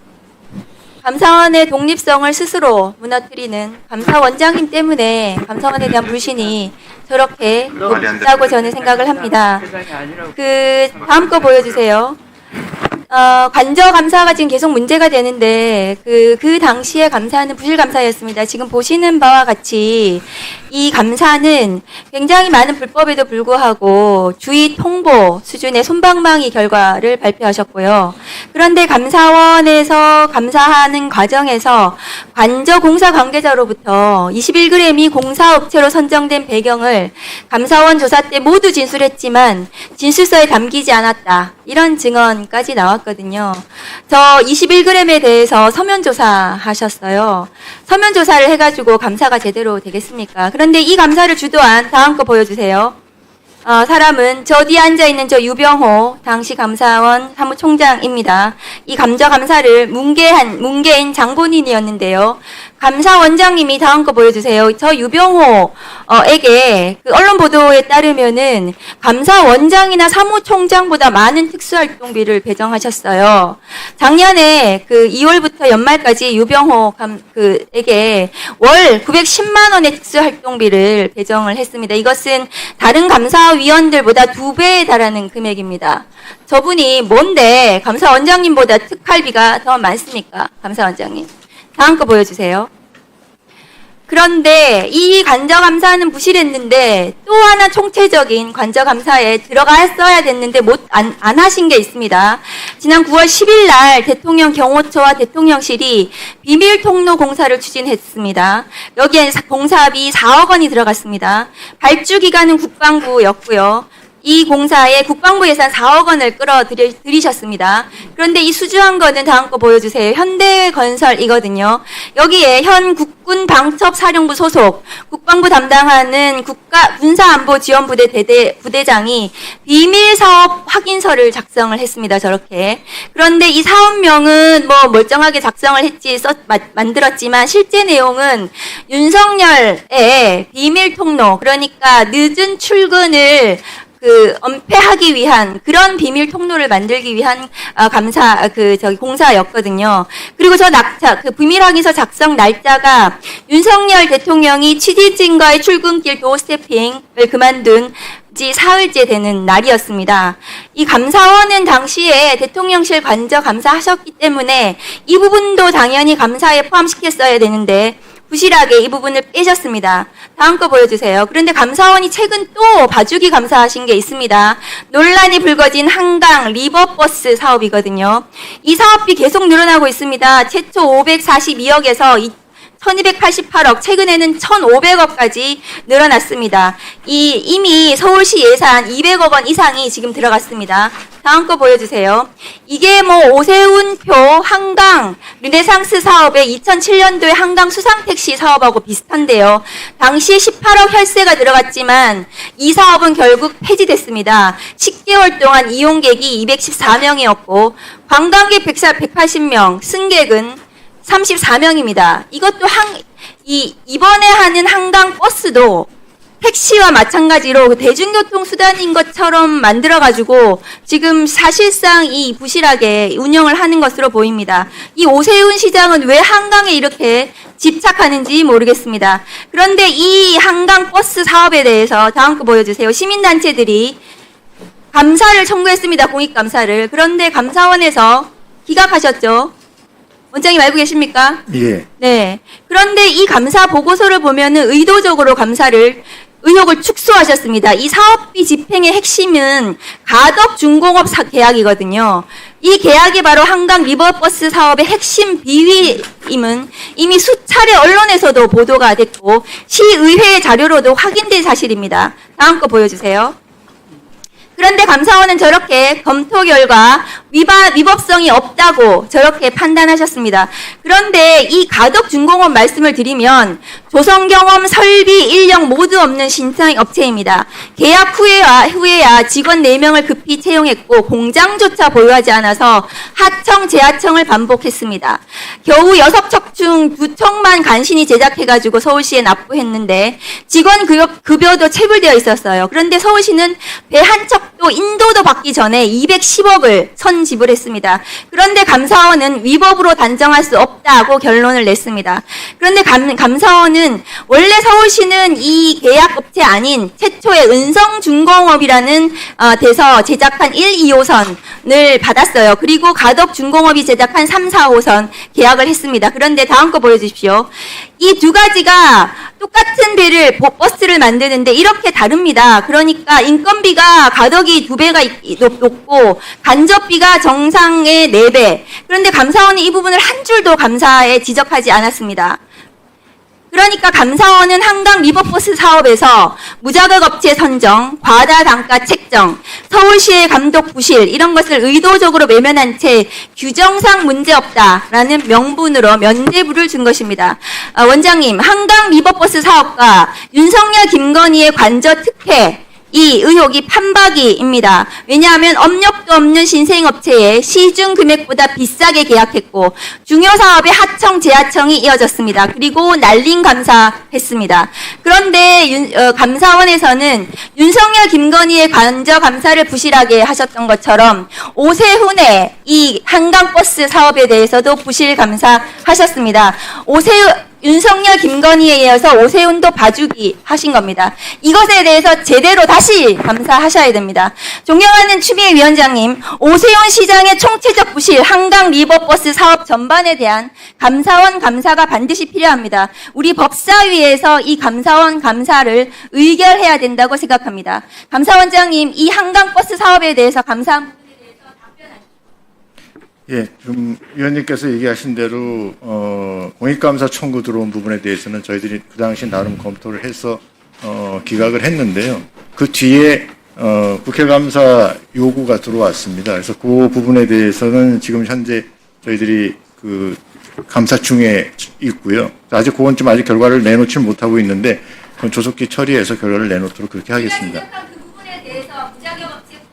감사원의 독립성을 스스로 무너뜨리는 감사원장님 때문에 감사원에 대한 불신이 저렇게 높다고 저는 생각을 합니다. 다음 거 보여주세요. 관저 감사가 지금 계속 문제가 되는데 그 당시에 감사는 부실 감사였습니다. 지금 보시는 바와 같이 이 감사는 굉장히 많은 불법에도 불구하고 주의 통보 수준의 솜방망이 결과를 발표하셨고요. 그런데 감사원에서 감사하는 과정에서 관저 공사 관계자로부터 21g이 공사업체로 선정된 배경을 감사원 조사 때 모두 진술했지만 진술서에 담기지 않았다. 이런 증언까지 나왔거든요. 저 21g에 대해서 서면 조사하셨어요. 서면 조사를 해가지고 감사가 제대로 되겠습니까? 그런데 이 감사를 주도한 다음 거 보여주세요. 사람은 저 뒤에 앉아있는 저 유병호 당시 감사원 사무총장입니다. 이 감사를 문개인 장본인이었는데요. 감사원장님이 다음 거 보여주세요. 저 유병호에게 그 언론 보도에 따르면은 감사원장이나 사무총장보다 많은 특수활동비를 배정하셨어요. 작년에 그 2월부터 연말까지 유병호 에게 월 910만 원의 특수활동비를 배정을 했습니다. 이것은 다른 감사위원들보다 2배에 달하는 금액입니다. 저분이 뭔데 감사원장님보다 특활비가 더 많습니까? 감사원장님. 다음 거 보여주세요. 그런데 이 관저감사는 부실했는데 또 하나 총체적인 관저감사에 들어갔어야 됐는데 안 하신 게 있습니다. 지난 9월 10일 날 대통령 경호처와 대통령실이 비밀통로 공사를 추진했습니다. 여기에 공사비 4억 원이 들어갔습니다. 발주 기관은 국방부였고요. 이 공사에 국방부 예산 4억 원을 끌어들이셨습니다. 그런데 이 수주한 거는 다음 거 보여주세요. 현대건설이거든요. 여기에 현 국군방첩사령부 소속 국방부 담당하는 군사안보지원부대 부대장이 비밀사업 확인서를 작성을 했습니다. 저렇게. 그런데 이 사업명은 뭐 멀쩡하게 작성을 했지 만들었지만 실제 내용은 윤석열의 비밀통로, 그러니까 늦은 출근을 은폐하기 위한 그런 비밀 통로를 만들기 위한 공사였거든요. 그리고 비밀 확인서 작성 날짜가 윤석열 대통령이 취재진과의 출근길 도어 스태핑을 그만둔 지 사흘째 되는 날이었습니다. 이 감사원은 당시에 대통령실 관저 감사하셨기 때문에 이 부분도 당연히 감사에 포함시켰어야 되는데 부실하게 이 부분을 빼셨습니다. 다음 거 보여주세요. 그런데 감사원이 최근 또 봐주기 감사하신 게 있습니다. 논란이 불거진 한강 리버버스 사업이거든요. 이 사업비 계속 늘어나고 있습니다. 최초 542억에서 1288억, 최근에는 1500억까지 늘어났습니다. 이미 서울시 예산 200억 원 이상이 지금 들어갔습니다. 다음 거 보여주세요. 이게 오세훈표 한강 르네상스 사업의 2007년도에 한강 수상택시 사업하고 비슷한데요. 당시 18억 혈세가 들어갔지만 이 사업은 결국 폐지됐습니다. 10개월 동안 이용객이 214명이었고 관광객 180명, 승객은 34명입니다. 이것도 이번에 하는 한강 버스도 택시와 마찬가지로 대중교통 수단인 것처럼 만들어가지고 지금 사실상 이 부실하게 운영을 하는 것으로 보입니다. 이 오세훈 시장은 왜 한강에 이렇게 집착하는지 모르겠습니다. 그런데 이 한강 버스 사업에 대해서 다음 거 보여주세요. 시민단체들이 감사를 청구했습니다. 공익감사를. 그런데 감사원에서 기각하셨죠. 원장님 알고 계십니까? 예. 네. 그런데 이 감사 보고서를 보면은 의도적으로 의혹을 축소하셨습니다. 이 사업비 집행의 핵심은 가덕중공업 계약이거든요. 이 계약이 바로 한강 리버버스 사업의 핵심 비위임은 이미 수차례 언론에서도 보도가 됐고 시의회의 자료로도 확인된 사실입니다. 다음 거 보여주세요. 그런데 감사원은 저렇게 검토 결과 위법성이 없다고 저렇게 판단하셨습니다. 그런데 이 가덕중공업 말씀을 드리면 조성경험, 설비, 인력 모두 없는 신청 업체입니다. 계약 후에야 직원 4명을 급히 채용했고 공장조차 보유하지 않아서 하청, 재하청을 반복했습니다. 겨우 6척 중 2척만 간신히 제작해가지고 서울시에 납부했는데 직원 급여도 체불되어 있었어요. 그런데 서울시는 배 한 척도 인도도 받기 전에 210억을 지불했습니다. 그런데 감사원은 위법으로 단정할 수 없다고 결론을 냈습니다. 그런데 감사원은 원래 서울시는 이 계약업체 아닌 최초의 은성중공업이라는 데서 제작한 1, 2호선을 받았어요. 그리고 가덕중공업이 제작한 3, 4호선 계약을 했습니다. 그런데 다음 거 보여주십시오. 이 두 가지가 똑같은 버스를 만드는데 이렇게 다릅니다. 그러니까 인건비가 가덕이 2배가 높고 간접비가 정상의 4배. 그런데 감사원이 이 부분을 한 줄도 감사에 지적하지 않았습니다. 그러니까 감사원은 한강 리버버스 사업에서 무자격 업체 선정, 과다 단가 책정, 서울시의 감독 부실 이런 것을 의도적으로 외면한 채 규정상 문제없다라는 명분으로 면죄부를 준 것입니다. 원장님, 한강 리버버스 사업과 윤석열, 김건희의 관저 특혜 이 의혹이 판박이입니다. 왜냐하면 업력도 없는 신생업체에 시중 금액보다 비싸게 계약했고 중요 사업의 하청 재하청이 이어졌습니다. 그리고 날림 감사했습니다. 그런데 감사원에서는 윤석열 김건희의 관저 감사를 부실하게 하셨던 것처럼 오세훈의 이 한강버스 사업에 대해서도 부실 감사하셨습니다. 윤석열 김건희에 이어서 오세훈도 봐주기 하신 겁니다. 이것에 대해서 제대로 다시 감사하셔야 됩니다. 존경하는 추미애 위원장님, 오세훈 시장의 총체적 부실 한강 리버버스 사업 전반에 대한 감사원 감사가 반드시 필요합니다. 우리 법사위에서 이 감사원 감사를 의결해야 된다고 생각합니다. 감사원장님, 이 한강버스 사업에 대해서 감사한 부분에 대해서 답변하십시오. 예, 좀 위원님께서 얘기하신 대로 공익감사 청구 들어온 부분에 대해서는 저희들이 그 당시 나름 검토를 해서 기각을 했는데요. 그 뒤에 국회감사 요구가 들어왔습니다. 그래서 그 부분에 대해서는 지금 현재 저희들이 그 감사 중에 있고요. 아직 그건 좀 아직 결과를 내놓지 못하고 있는데 그건 조속히 처리해서 결과를 내놓도록 그렇게 하겠습니다. 그 부분에 대해서 무자격 업체부터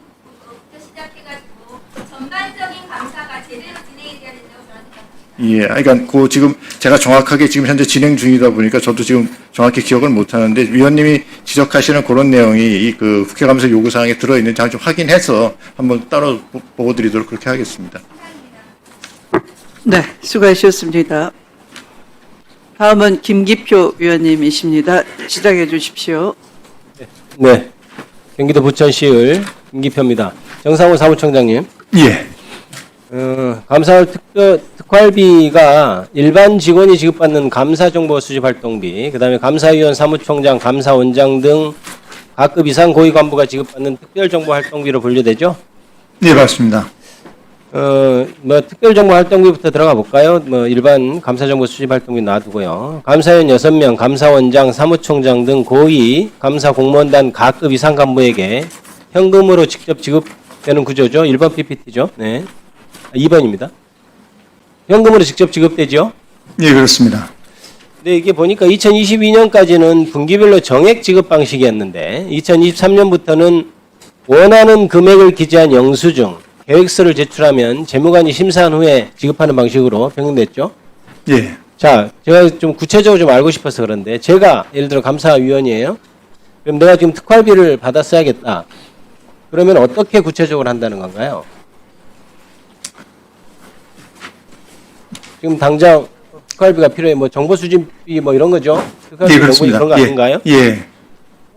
시작해가지고 전반적인 감사가 제대로 진행이 돼야 된다고 저는 생각합니다. 예, 그러니까 그 지금 제가 정확하게 지금 현재 진행 중이다 보니까 저도 지금 정확히 기억을 못 하는데 위원님이 지적하시는 그런 내용이 이 그 국회감사 요구 사항에 들어 있는지 좀 확인해서 한번 따로 보고 드리도록 그렇게 하겠습니다. 네, 수고하셨습니다. 다음은 김기표 위원님이십니다. 시작해 주십시오. 네, 경기도 부천시을 김기표입니다. 정상훈 사무총장님. 예. 감사원 특활비가 일반 직원이 지급받는 감사정보 수집 활동비, 그 다음에 감사위원, 사무총장, 감사원장 등 각급 이상 고위 간부가 지급받는 특별정보 활동비로 분류되죠? 네, 맞습니다. 특별정보 활동비부터 들어가 볼까요? 일반 감사정보 수집 활동비 놔두고요. 감사위원 6명, 감사원장, 사무총장 등 고위 감사 공무원단 각급 이상 간부에게 현금으로 직접 지급되는 구조죠. 1번 PPT죠. 네. 2번입니다. 현금으로 직접 지급되죠? 예, 그렇습니다. 근데 이게 보니까 2022년까지는 분기별로 정액 지급 방식이었는데 2023년부터는 원하는 금액을 기재한 영수증, 계획서를 제출하면 재무관이 심사한 후에 지급하는 방식으로 변경됐죠? 예. 자, 제가 좀 구체적으로 좀 알고 싶어서 그런데 제가 예를 들어 감사위원이에요. 그럼 내가 지금 특활비를 받았어야겠다. 그러면 어떻게 구체적으로 한다는 건가요? 지금 당장 특활비가 필요해. 정보 수집비 이런 거죠? 특활비 예, 그렇습니다. 이런 거 아닌가요? 예.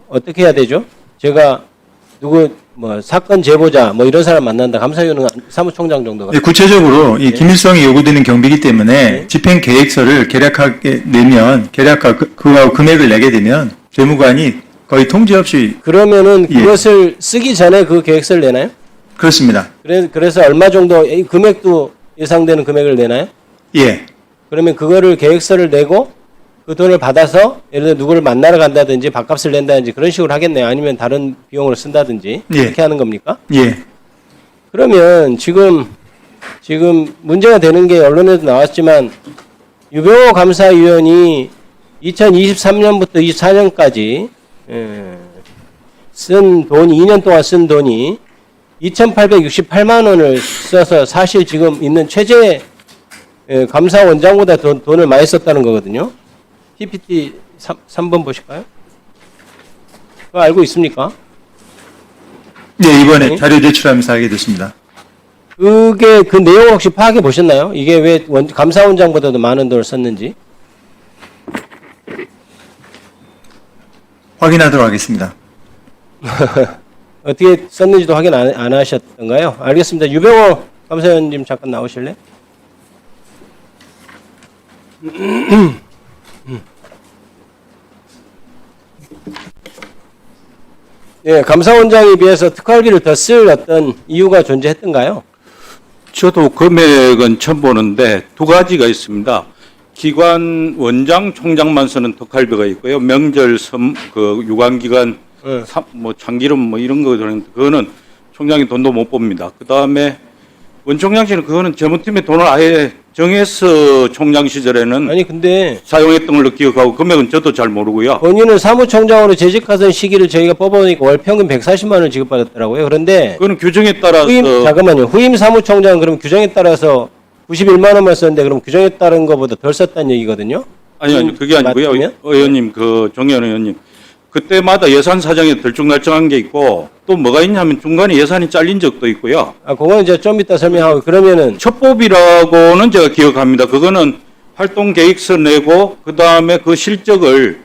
어떻게 해야 되죠? 제가 누구 사건 제보자 이런 사람 만난다. 감사위원은 사무총장 정도가. 예, 구체적으로 이 기밀성이 요구되는 경비이기 때문에 네. 집행 계획서를 계략하게 내면 계략과 그와 금액을 내게 되면 재무관이 거의 통제 없이. 그러면은 예. 그것을 쓰기 전에 그 계획서를 내나요? 그렇습니다. 그래서 얼마 정도 금액도 예상되는 금액을 내나요? 예. 그러면 그거를 계획서를 내고 그 돈을 받아서 예를 들어 누구를 만나러 간다든지 밥값을 낸다든지 그런 식으로 하겠네요. 아니면 다른 비용으로 쓴다든지 예. 그렇게 하는 겁니까? 예. 그러면 지금 문제가 되는 게 언론에도 나왔지만 유병호 감사위원이 2023년부터 24년까지 쓴 돈이 2년 동안 쓴 돈이 2,868만 원을 써서 사실 지금 있는 최재 감사원장보다 돈을 많이 썼다는 거거든요. PPT 3번 보실까요? 그거 알고 있습니까? 네, 이번에 네. 자료 제출하면서 알게 됐습니다. 그게 그 내용을 혹시 파악해 보셨나요? 이게 왜 감사원장보다도 많은 돈을 썼는지? 확인하도록 하겠습니다. 어떻게 썼는지도 확인 안 하셨던가요? 알겠습니다. 유병호 감사위원님 잠깐 나오실래요? 예, 감사원장에 비해서 특활비를 더 쓸 어떤 이유가 존재했던가요? 저도 금액은 처음 보는데 두 가지가 있습니다. 기관 원장 총장만 쓰는 특활비가 있고요. 명절 유관기관 참기름 이런 거 그거는 총장이 돈도 못 봅니다. 그 다음에 원총장실은 그거는 재무팀의 돈을 아예 정해서 총장 시절에는 아니 근데 사용했던 걸로 기억하고 금액은 저도 잘 모르고요. 본인은 사무총장으로 재직하던 시기를 저희가 뽑아보니까 월 평균 140만 원을 지급받았더라고요. 그런데 그거는 규정에 따라서 잠깐만요. 후임 사무총장은 그럼 규정에 따라서 91만 원만 썼는데 그럼 규정에 따른 것보다 덜 썼다는 얘기거든요. 아니 그게 아니고요. 맞으면? 의원님 정의원 의원님 그때마다 예산 사정에 들쭉날쭉한 게 있고 또 뭐가 있냐면 중간에 예산이 잘린 적도 있고요. 아, 그거는 이제 좀 이따 설명하고 그러면은 첩보비라고는 제가 기억합니다. 그거는 활동 계획서 내고 그 다음에 그 실적을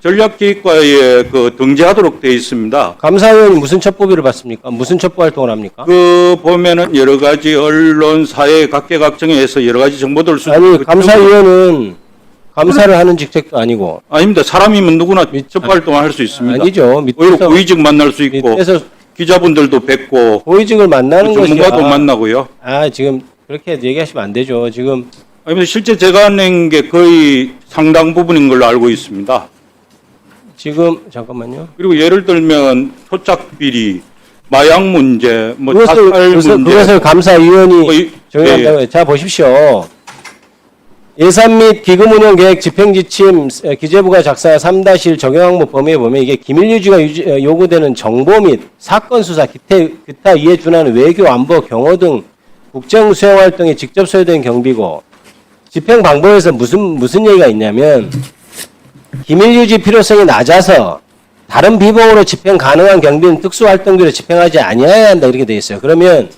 전략기획과에 그 등재하도록 되어 있습니다. 감사위원이 무슨 첩보비를 받습니까? 무슨 첩보 활동을 합니까? 그 보면은 여러 가지 언론, 사회 각계각층에서 여러 가지 정보들 아니 감사위원은 감사를 하는 직책도 아니고. 아닙니다. 사람이면 누구나 첩보 활동을 할 수 있습니다. 아니죠. 오히려 고위직 만날 수 있고 밑에서 기자분들도 뵙고 고위직을 만나는 것이 전문가도 만나고요. 지금 그렇게 얘기하시면 안 되죠. 지금 아니 실제 제가 낸 게 거의 상당 부분인 걸로 알고 있습니다. 지금 잠깐만요. 그리고 예를 들면 토착 비리, 마약 문제, 뭐 자살 문제. 그것을 감사위원이 정의한다고 해요. 자 보십시오. 예산 및 기금 운영 계획 집행 지침 기재부가 작성한 3-1 적용 항목 범위에 보면 이게 기밀 유지가 요구되는 정보 및 사건 수사, 기타 이에 준하는 외교, 안보, 경호 등 국정 수행 활동에 직접 소요된 경비고 집행 방법에서 무슨 얘기가 있냐면 기밀 유지 필요성이 낮아서 다른 비봉으로 집행 가능한 경비는 특수 활동비로 집행하지 아니해야 한다 이렇게 돼 있어요. 그러면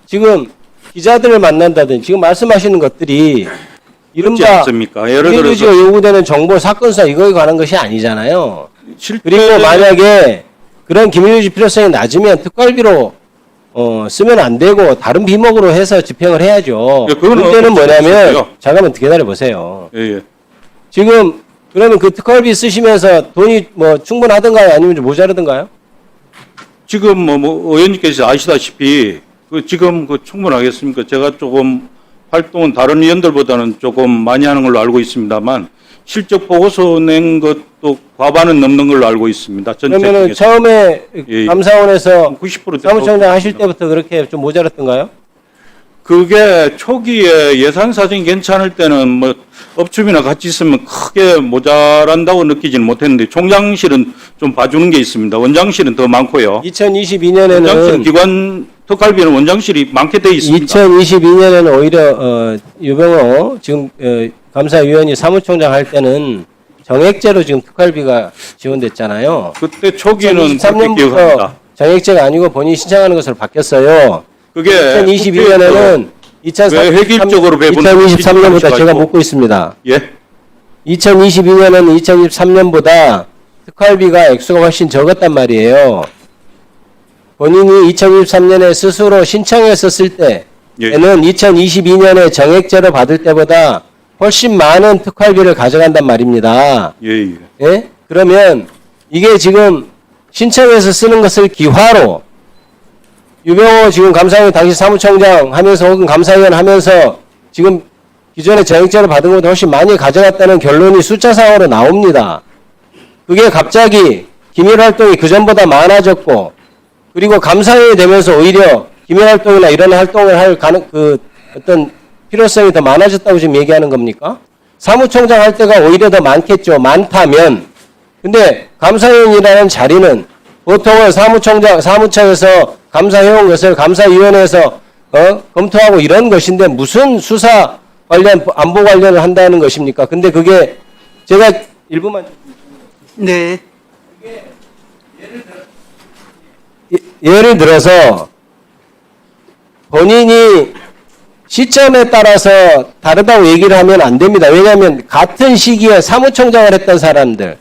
지금 기자들을 만난다든지 지금 말씀하시는 것들이 이른바 기밀 유지가 요구되는 정보 사건 수사 이거에 관한 것이 아니잖아요. 그리고 만약에 그런 기밀 유지 필요성이 낮으면 특활비로 쓰면 안 되고 다른 비목으로 해서 집행을 해야죠. 문제는 뭐냐면 잠깐만 기다려 보세요. 지금 그러면 그 특활비 쓰시면서 돈이 뭐 충분하던가요? 아니면 좀 모자라던가요? 지금 뭐 의원님께서 아시다시피 지금 충분하겠습니까? 제가 조금 활동은 다른 위원들보다는 조금 많이 하는 걸로 알고 있습니다만 실적 보고서 낸 것도 과반은 넘는 걸로 알고 있습니다. 그러면은 처음에 감사원에서 90% 사무총장 하실 때부터 그렇게 좀 모자랐던가요? 그게 초기에 예산 사정이 괜찮을 때는 뭐 업춤이나 같이 있으면 크게 모자란다고 느끼지는 못했는데 총장실은 좀 봐주는 게 있습니다. 원장실은 더 많고요. 2022년에는 원장실은 기관 특활비는 원장실이 많게 돼 있습니다. 2022년에는 오히려 유병호 지금 감사위원이 사무총장 할 때는 정액제로 지금 특활비가 지원됐잖아요. 그때 초기에는 2023년부터 정액제가 아니고 본인이 신청하는 것으로 바뀌었어요. 그게 2022년에는 왜 획일적으로 배분 2023년보다 제가 묻고 있습니다. 예. 2022년에는 2023년보다 특활비가 액수가 훨씬 적었단 말이에요. 본인이 2023년에 스스로 신청했었을 때에는 2022년에 정액제로 받을 때보다 훨씬 많은 특활비를 가져간단 말입니다. 예? 그러면 이게 지금 신청해서 쓰는 것을 기화로 유병호 지금 감사위원 당시 사무총장 하면서 혹은 감사위원 하면서 지금 기존에 정액제를 받은 것보다 훨씬 많이 가져갔다는 결론이 숫자상으로 나옵니다. 그게 갑자기 기밀활동이 그전보다 많아졌고 그리고 감사위원이 되면서 오히려 기밀활동이나 이런 활동을 할 어떤 필요성이 더 많아졌다고 지금 얘기하는 겁니까? 사무총장 할 때가 오히려 더 많겠죠. 많다면. 근데 감사위원이라는 자리는 보통은 사무처에서 감사해온 것을 감사위원회에서 검토하고 이런 것인데 무슨 수사 관련, 안보 관련을 한다는 것입니까? 근데 그게 제가 일부만. 네. 예를 들어서 본인이 시점에 따라서 다르다고 얘기를 하면 안 됩니다. 왜냐하면 같은 시기에 사무총장을 했던 사람들,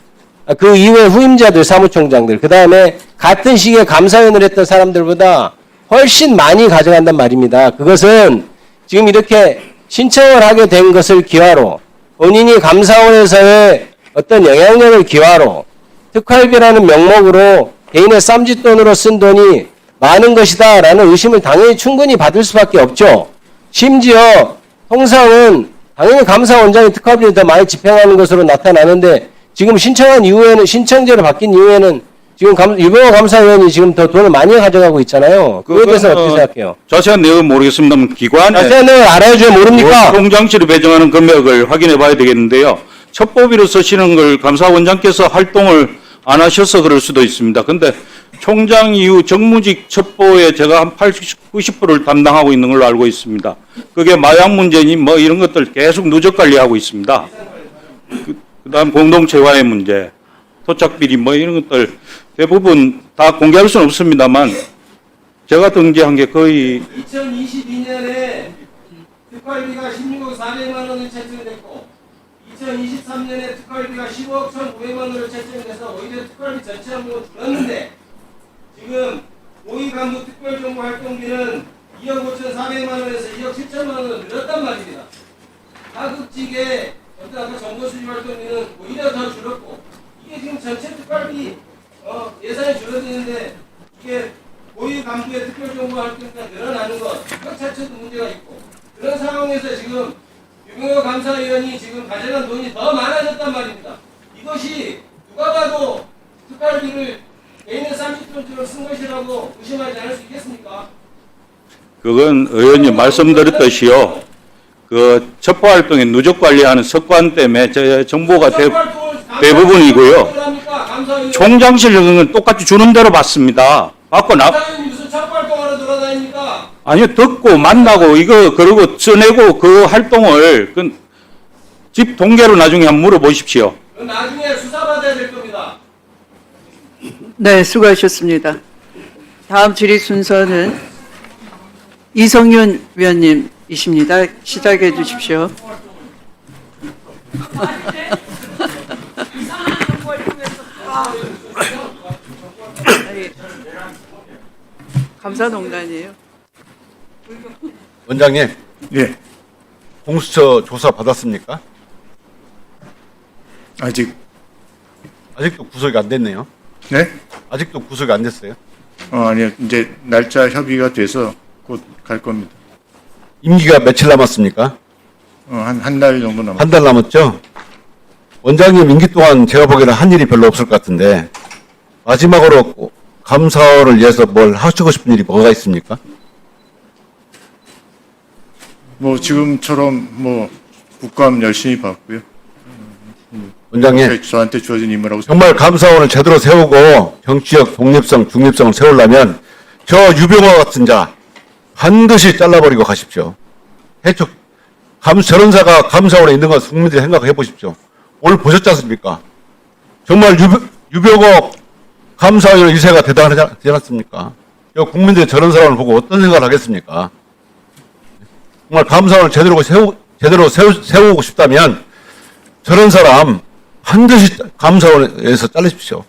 그 이후에 후임자들 사무총장들, 그 다음에 같은 시기에 감사위원을 했던 사람들보다 훨씬 많이 가져간단 말입니다. 그것은 지금 이렇게 신청을 하게 된 것을 기화로 본인이 감사원에서의 어떤 영향력을 기화로 특활비라는 명목으로 개인의 쌈짓돈으로 쓴 돈이 많은 것이다 라는 의심을 당연히 충분히 받을 수밖에 없죠. 심지어 통상은 당연히 감사원장이 특활비를 더 많이 집행하는 것으로 나타나는데 지금 신청한 이후에는 신청제로 바뀐 이후에는 지금 지금 유병호 감사위원이 지금 더 돈을 많이 가져가고 있잖아요. 그거에 대해서 어떻게 생각해요? 자세한 내용은 모르겠습니다만 기관에 자세한 내용을 알아야죠. 모릅니까? 통장실을 배정하는 금액을 확인해 봐야 되겠는데요. 첩보비로 쓰시는 걸 감사원장께서 활동을 안 하셔서 그럴 수도 있습니다. 근데 총장 이후 정무직 첩보에 제가 한 80, 90%를 담당하고 있는 걸로 알고 있습니다. 그게 마약 문제니 뭐 이런 것들 계속 누적 관리하고 있습니다. 그다음 공동체와의 문제, 토착비리 뭐 이런 것들 대부분 다 공개할 수는 없습니다만 제가 등재한 게 거의 2022년에 특활비가 16억 400만 원을 채택됐고 2023년에 특활비가 15억 1,900만 원을 채택돼서 오히려 특활비 전체 항목은 줄었는데 지금 고위 간부 특별정보 활동비는 2억 5,400만 원에서 2억 7천만 원으로 늘었단 말입니다. 하급직의 어떤 아까 정보 수집 활동비는 오히려 더 줄었고 이게 지금 전체 특활비 예산이 줄어드는데 이게 고위 간부의 특별정보 활동비가 늘어나는 것 이것 자체도 문제가 있고 그런 상황에서 지금 유병호 감사위원이 지금 가져간 돈이 더 많아졌단 말입니다. 이것이 누가 봐도 특활비를 개인의 30%로 쓴 것이라고 의심하지 않을 수 있겠습니까? 그건 의원님 말씀드렸듯이요. 그 첩보 활동에 누적 관리하는 습관 때문에 제 정보가 대부분이고요. 총장실은 똑같이 주는 대로 받습니다. 받고 감사위원이 무슨 첩보 활동하러 돌아다닙니까? 아니요, 듣고 만나고 이거 그러고 써내고 그 활동을 그 집 동계로 나중에 한번 물어보십시오. 그건 나중에 수사받아야 될 겁니다. 네, 수고하셨습니다. 다음 질의 순서는 이성윤 위원님이십니다. 시작해 주십시오. 감사농단이에요. 원장님, 예, 공수처 조사 받았습니까? 아직도 구속이 안 됐네요. 네? 아직도 구속이 안 됐어요. 아니요. 이제 날짜 협의가 돼서 곧 갈 겁니다. 임기가 며칠 남았습니까? 한 달 정도 남았습니다. 한 달 남았죠? 원장님 임기 동안 제가 보기에는 한 일이 별로 없을 것 같은데 마지막으로 감사원을 위해서 뭘 하시고 싶은 일이 뭐가 있습니까? 뭐 지금처럼 뭐 국감 열심히 받고요. 원장님, 저한테 주어진 임무라고 정말 감사원을 제대로 세우고 정치적 독립성, 중립성을 세우려면 저 유병호 같은 자 반드시 잘라버리고 가십시오. 저런사가 감사원에 있는 것 국민들이 생각해 보십시오. 오늘 보셨지 않습니까? 정말 유병호 감사위원 이세가 대단하지 않았습니까? 국민들이 저런 사람을 보고 어떤 생각을 하겠습니까? 정말 감사원을 제대로 세우고 싶다면 저런 사람 반드시 감사원에서 잘리십시오.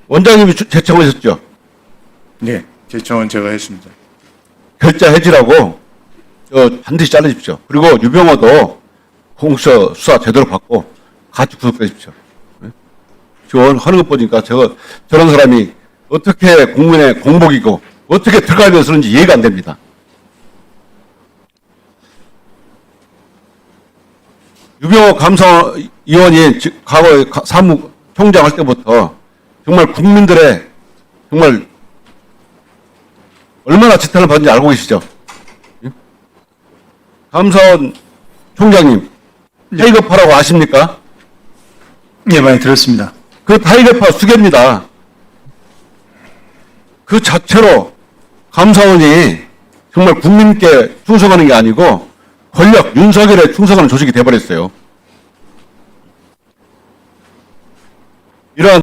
원장님이 제청하셨죠? 네, 제청은 제가 했습니다. 결자 해지라고 반드시 잘리십시오. 그리고 유병호도 공수처 수사 제대로 받고 같이 구속되십시오. 지금 하는 것 보니까 저런 사람이 어떻게 국민의 공복이고 어떻게 들어가면서 쓰는지 이해가 안 됩니다. 유병호 감사위원이 과거에 사무총장 할 때부터 정말 국민들의 정말 얼마나 지탄을 받는지 알고 계시죠? 감사원 총장님, 타이거파라고 아십니까? 예, 많이 들었습니다. 그 타이거파 수개입니다. 그 자체로 감사원이 정말 국민께 충성하는 게 아니고 권력, 윤석열에 충성하는 조직이 돼버렸어요. 이러한